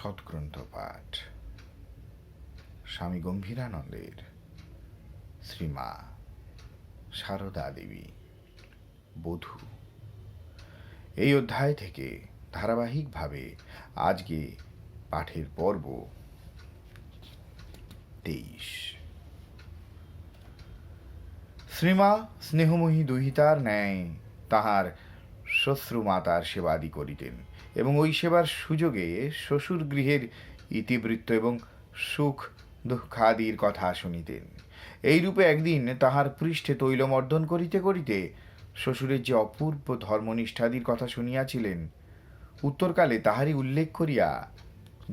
সৎগ্রন্থ পাঠ স্বামী গম্ভীরানন্দের শ্রীমা সারদা দেবী বধূ। এই অধ্যায় থেকে ধারাবাহিকভাবে আজকে পাঠের পর্ব 23। শ্রীমা স্নেহময়ী দুহিতার ন্যায় তাহার শ্বশ্রুমাতার সেবাদি করিতেন এবং ওই সেবার সুযোগে শ্বশুর গৃহের ইতিবৃত্ত এবং সুখ দুঃখাদির কথা শুনিতেন। এইরূপে একদিন তাহার পৃষ্ঠে তৈলমর্দন করিতে করিতে শ্বশুরের যে অপূর্ব ধর্মনিষ্ঠাদির কথা শুনিয়াছিলেন, উত্তরকালে তাহারই উল্লেখ করিয়া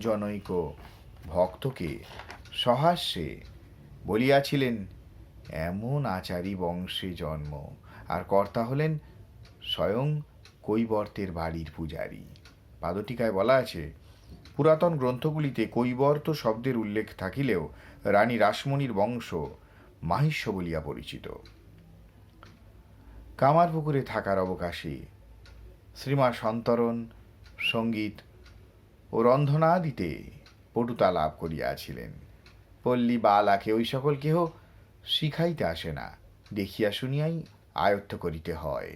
জনৈক ভক্তকে সহাস্যে বলিয়াছিলেন, এমন আচারী বংশে জন্ম, আর কর্তা হলেন স্বয়ং কৈবর্তের বাড়ির পূজারী। পাদটিকায় বলা আছে, পুরাতন গ্রন্থগুলিতে কৈবর্ত শব্দের উল্লেখ থাকিলেও রানী রাসমণির বংশ মাহিষ্য বলিয়া পরিচিত। কামারপুকুরে থাকার অবকাশে শ্রীমা সন্তরণ, সঙ্গীত ও রন্ধনাদিতে পটুতা লাভ করিয়াছিলেন। পল্লী বালাকে ওই সকল কেহ শিখাইতে আসে না, দেখিয়া শুনিয়াই আয়ত্ত করিতে হয়।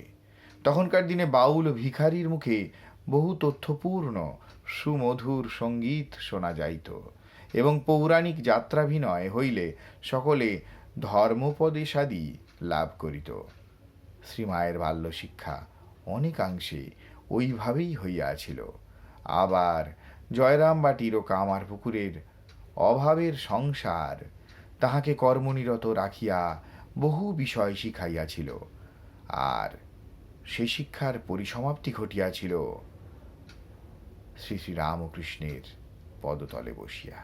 তখনকার দিনে বাউল ও ভিখারির মুখে বহু তথ্যপূর্ণ সুমধুর সঙ্গীত শোনা যাইত এবং পৌরাণিক যাত্রাভিনয় হইলে সকলে ধর্মোপদেশাদি লাভ করিত। শ্রীমায়ের বাল্য শিক্ষা অনেকাংশে ওইভাবেই হইয়াছিল। আবার জয়রামবাটির ও কামারপুকুরের অভাবের সংসার তাহাকে কর্মনিরত রাখিয়া বহু বিষয় শিখাইয়াছিল, আর সে শিক্ষার পরিসমাপ্তি ঘটিয়াছিল শ্রী শ্রী রামকৃষ্ণের পদতলে বসিয়া।